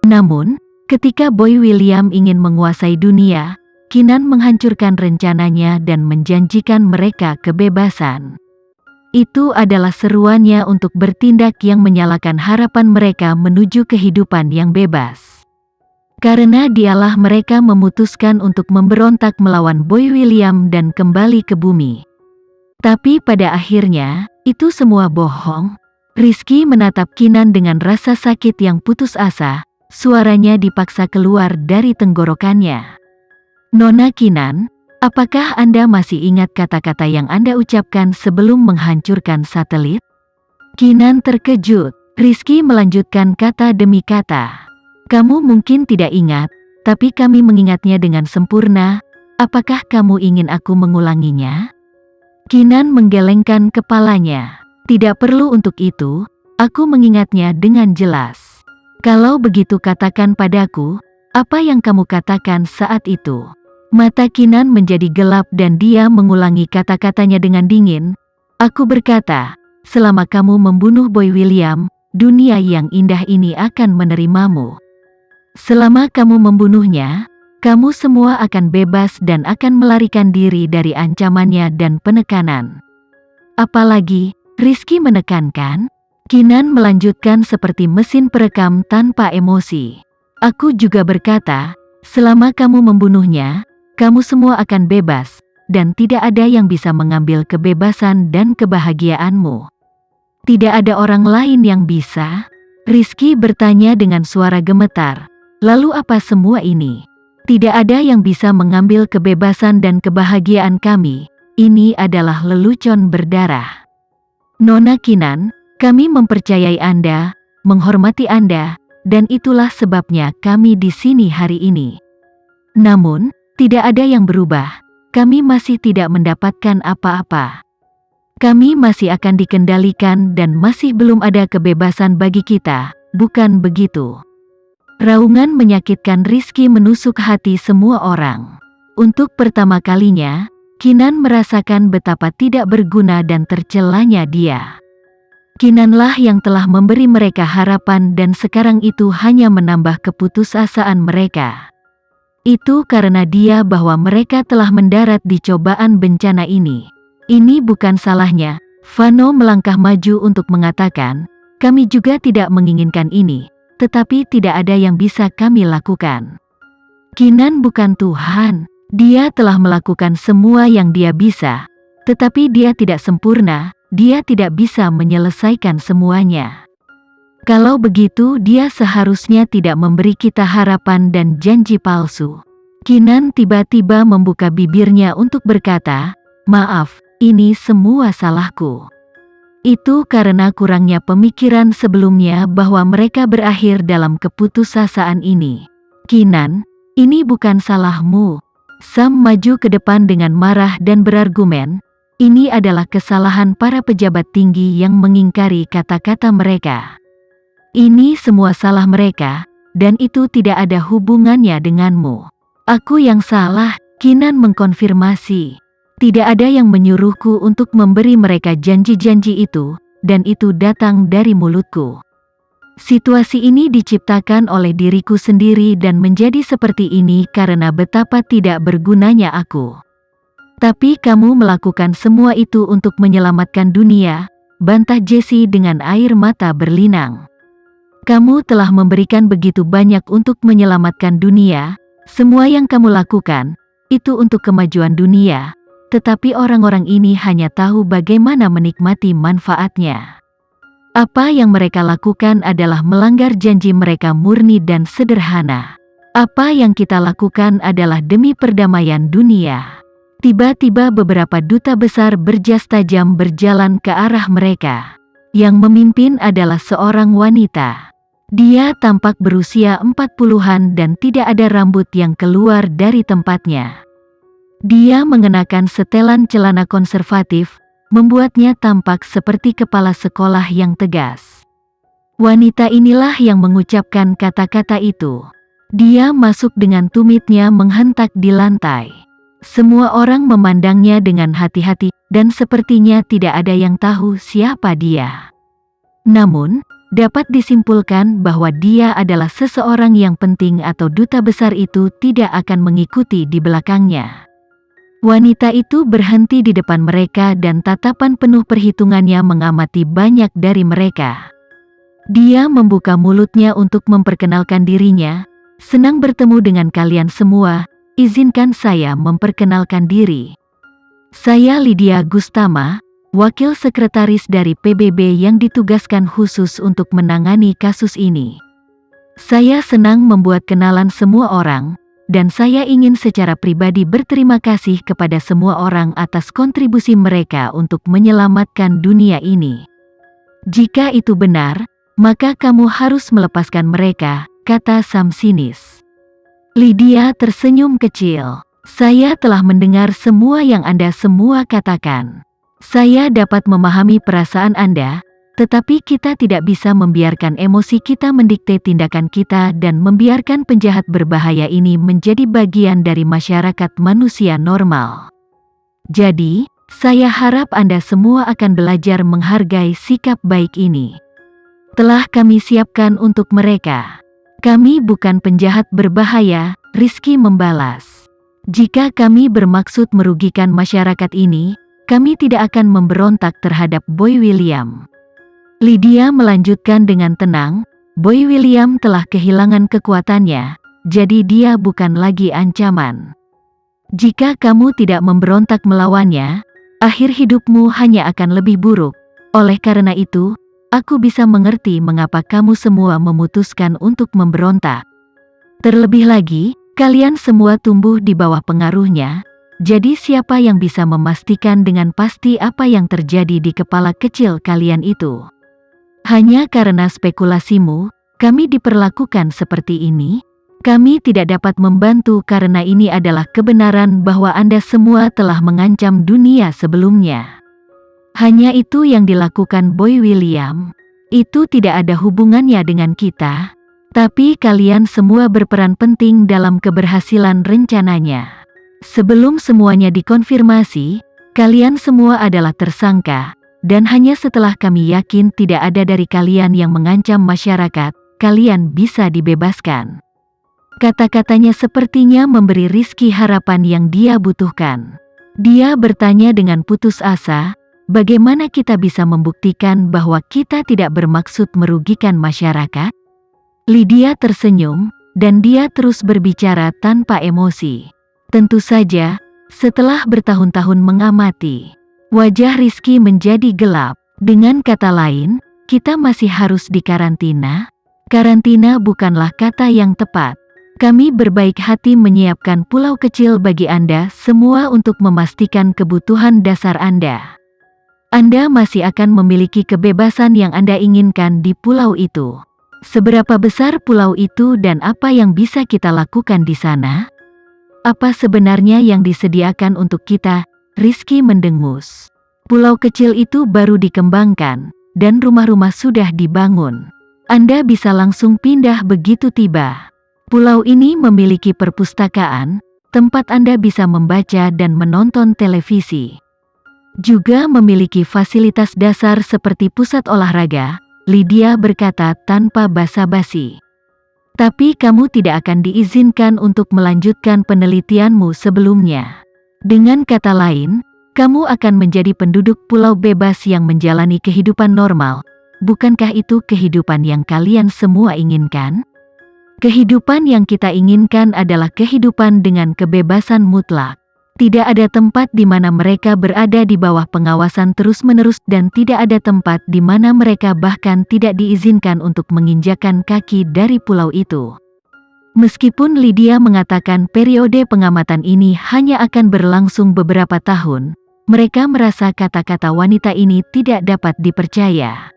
Namun, ketika Boy William ingin menguasai dunia, Kinan menghancurkan rencananya dan menjanjikan mereka kebebasan. Itu adalah seruannya untuk bertindak yang menyalakan harapan mereka menuju kehidupan yang bebas. Karena dialah mereka memutuskan untuk memberontak melawan Boy William dan kembali ke bumi. Tapi pada akhirnya, itu semua bohong. Rizky menatap Kinan dengan rasa sakit yang putus asa, suaranya dipaksa keluar dari tenggorokannya. Nona Kinan, apakah Anda masih ingat kata-kata yang Anda ucapkan sebelum menghancurkan satelit? Kinan terkejut. Rizky melanjutkan kata demi kata. Kamu mungkin tidak ingat, tapi kami mengingatnya dengan sempurna. Apakah kamu ingin aku mengulanginya? Kinan menggelengkan kepalanya. Tidak perlu untuk itu, aku mengingatnya dengan jelas. Kalau begitu katakan padaku, apa yang kamu katakan saat itu? Mata Kinan menjadi gelap dan dia mengulangi kata-katanya dengan dingin. Aku berkata, selama kamu membunuh Boy William, dunia yang indah ini akan menerimamu. Selama kamu membunuhnya, kamu semua akan bebas dan akan melarikan diri dari ancamannya dan penekanan. Apalagi, Rizky menekankan, Kinan melanjutkan seperti mesin perekam tanpa emosi. Aku juga berkata, selama kamu membunuhnya, kamu semua akan bebas, dan tidak ada yang bisa mengambil kebebasan dan kebahagiaanmu. Tidak ada orang lain yang bisa? Rizky bertanya dengan suara gemetar. Lalu apa semua ini? Tidak ada yang bisa mengambil kebebasan dan kebahagiaan kami. Ini adalah lelucon berdarah. Nona Kinan, kami mempercayai Anda, menghormati Anda, dan itulah sebabnya kami di sini hari ini. Namun, tidak ada yang berubah. Kami masih tidak mendapatkan apa-apa. Kami masih akan dikendalikan dan masih belum ada kebebasan bagi kita, bukan begitu? Raungan menyakitkan Rizky menusuk hati semua orang. Untuk pertama kalinya, Kinan merasakan betapa tidak berguna dan tercelanya dia. Kinanlah yang telah memberi mereka harapan dan sekarang itu hanya menambah keputusasaan mereka. Itu karena dia bahwa mereka telah mendarat di cobaan bencana ini. Ini bukan salahnya. Vano melangkah maju untuk mengatakan, kami juga tidak menginginkan ini, tetapi tidak ada yang bisa kami lakukan. Kinan bukan Tuhan. Dia telah melakukan semua yang dia bisa, tetapi dia tidak sempurna, dia tidak bisa menyelesaikan semuanya. Kalau begitu dia seharusnya tidak memberi kita harapan dan janji palsu. Kinan tiba-tiba membuka bibirnya untuk berkata, maaf, ini semua salahku. Itu karena kurangnya pemikiran sebelumnya bahwa mereka berakhir dalam keputusasaan ini. Kinan, ini bukan salahmu. Sam maju ke depan dengan marah dan berargumen, ini adalah kesalahan para pejabat tinggi yang mengingkari kata-kata mereka. Ini semua salah mereka, dan itu tidak ada hubungannya denganmu. Aku yang salah, Kinan mengkonfirmasi. Tidak ada yang menyuruhku untuk memberi mereka janji-janji itu, dan itu datang dari mulutku. Situasi ini diciptakan oleh diriku sendiri dan menjadi seperti ini karena betapa tidak bergunanya aku. Tapi kamu melakukan semua itu untuk menyelamatkan dunia, bantah Jessie dengan air mata berlinang. Kamu telah memberikan begitu banyak untuk menyelamatkan dunia, semua yang kamu lakukan, itu untuk kemajuan dunia, tetapi orang-orang ini hanya tahu bagaimana menikmati manfaatnya. Apa yang mereka lakukan adalah melanggar janji mereka murni dan sederhana. Apa yang kita lakukan adalah demi perdamaian dunia. Tiba-tiba beberapa duta besar berjas tajam berjalan ke arah mereka. Yang memimpin adalah seorang wanita. Dia tampak berusia 40-an dan tidak ada rambut yang keluar dari tempatnya. Dia mengenakan setelan celana konservatif, membuatnya tampak seperti kepala sekolah yang tegas. Wanita inilah yang mengucapkan kata-kata itu. Dia masuk dengan tumitnya menghentak di lantai. Semua orang memandangnya dengan hati-hati, dan sepertinya tidak ada yang tahu siapa dia. Namun, dapat disimpulkan bahwa dia adalah seseorang yang penting atau duta besar itu tidak akan mengikuti di belakangnya. Wanita itu berhenti di depan mereka dan tatapan penuh perhitungannya mengamati banyak dari mereka. Dia membuka mulutnya untuk memperkenalkan dirinya. Senang bertemu dengan kalian semua, izinkan saya memperkenalkan diri. Saya Lydia Gustama, wakil sekretaris dari PBB yang ditugaskan khusus untuk menangani kasus ini. Saya senang membuat kenalan semua orang, dan saya ingin secara pribadi berterima kasih kepada semua orang atas kontribusi mereka untuk menyelamatkan dunia ini. Jika itu benar, maka kamu harus melepaskan mereka, kata Sam sinis. Lydia tersenyum kecil. Saya telah mendengar semua yang Anda semua katakan. Saya dapat memahami perasaan Anda, tetapi kita tidak bisa membiarkan emosi kita mendikte tindakan kita dan membiarkan penjahat berbahaya ini menjadi bagian dari masyarakat manusia normal. Jadi, saya harap Anda semua akan belajar menghargai sikap baik ini. Telah kami siapkan untuk mereka. Kami bukan penjahat berbahaya, Rizky membalas. Jika kami bermaksud merugikan masyarakat ini, kami tidak akan memberontak terhadap Boy William. Lydia melanjutkan dengan tenang, Boy William telah kehilangan kekuatannya, jadi dia bukan lagi ancaman. Jika kamu tidak memberontak melawannya, akhir hidupmu hanya akan lebih buruk. Oleh karena itu, aku bisa mengerti mengapa kamu semua memutuskan untuk memberontak. Terlebih lagi, kalian semua tumbuh di bawah pengaruhnya, jadi siapa yang bisa memastikan dengan pasti apa yang terjadi di kepala kecil kalian itu? Hanya karena spekulasimu, kami diperlakukan seperti ini. Kami tidak dapat membantu karena ini adalah kebenaran bahwa Anda semua telah mengancam dunia sebelumnya. Hanya itu yang dilakukan Boy William. Itu tidak ada hubungannya dengan kita. Tapi kalian semua berperan penting dalam keberhasilan rencananya. Sebelum semuanya dikonfirmasi, kalian semua adalah tersangka. Dan hanya setelah kami yakin tidak ada dari kalian yang mengancam masyarakat, kalian bisa dibebaskan. Kata-katanya sepertinya memberi Rizky harapan yang dia butuhkan. Dia bertanya dengan putus asa, bagaimana kita bisa membuktikan bahwa kita tidak bermaksud merugikan masyarakat? Lydia tersenyum, dan dia terus berbicara tanpa emosi. Tentu saja, setelah bertahun-tahun mengamati, wajah Rizky menjadi gelap. Dengan kata lain, kita masih harus dikarantina. Karantina bukanlah kata yang tepat. Kami berbaik hati menyiapkan pulau kecil bagi Anda semua untuk memastikan kebutuhan dasar Anda. Anda masih akan memiliki kebebasan yang Anda inginkan di pulau itu. Seberapa besar pulau itu dan apa yang bisa kita lakukan di sana? Apa sebenarnya yang disediakan untuk kita? Rizky mendengus. Pulau kecil itu baru dikembangkan, dan rumah-rumah sudah dibangun. Anda bisa langsung pindah begitu tiba. Pulau ini memiliki perpustakaan, tempat Anda bisa membaca dan menonton televisi. Juga memiliki fasilitas dasar seperti pusat olahraga, Lydia berkata tanpa basa-basi. Tapi kamu tidak akan diizinkan untuk melanjutkan penelitianmu sebelumnya. Dengan kata lain, kamu akan menjadi penduduk pulau bebas yang menjalani kehidupan normal. Bukankah itu kehidupan yang kalian semua inginkan? Kehidupan yang kita inginkan adalah kehidupan dengan kebebasan mutlak. Tidak ada tempat di mana mereka berada di bawah pengawasan terus-menerus dan tidak ada tempat di mana mereka bahkan tidak diizinkan untuk menginjakan kaki dari pulau itu. Meskipun Lydia mengatakan periode pengamatan ini hanya akan berlangsung beberapa tahun, mereka merasa kata-kata wanita ini tidak dapat dipercaya.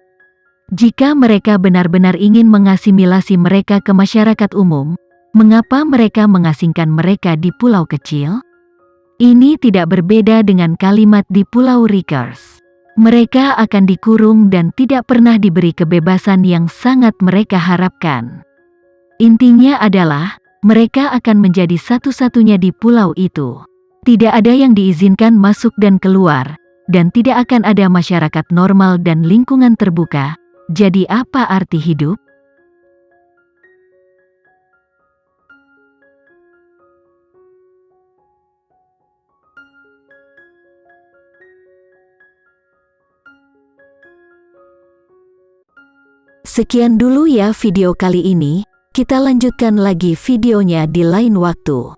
Jika mereka benar-benar ingin mengasimilasi mereka ke masyarakat umum, mengapa mereka mengasingkan mereka di pulau kecil? Ini tidak berbeda dengan kalimat di Pulau Rickers. Mereka akan dikurung dan tidak pernah diberi kebebasan yang sangat mereka harapkan. Intinya adalah, mereka akan menjadi satu-satunya di pulau itu. Tidak ada yang diizinkan masuk dan keluar, dan tidak akan ada masyarakat normal dan lingkungan terbuka. Jadi apa arti hidup? Sekian dulu ya video kali ini, kita lanjutkan lagi videonya di lain waktu.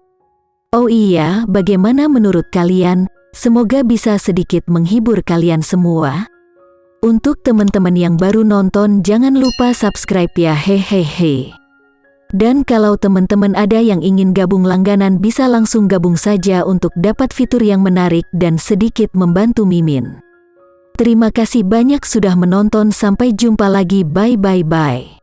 Oh iya, bagaimana menurut kalian? Semoga bisa sedikit menghibur kalian semua. Untuk teman-teman yang baru nonton, jangan lupa subscribe ya, hehehe. Dan kalau teman-teman ada yang ingin gabung langganan, bisa langsung gabung saja untuk dapat fitur yang menarik dan sedikit membantu Mimin. Terima kasih banyak sudah menonton, sampai jumpa lagi, bye bye bye.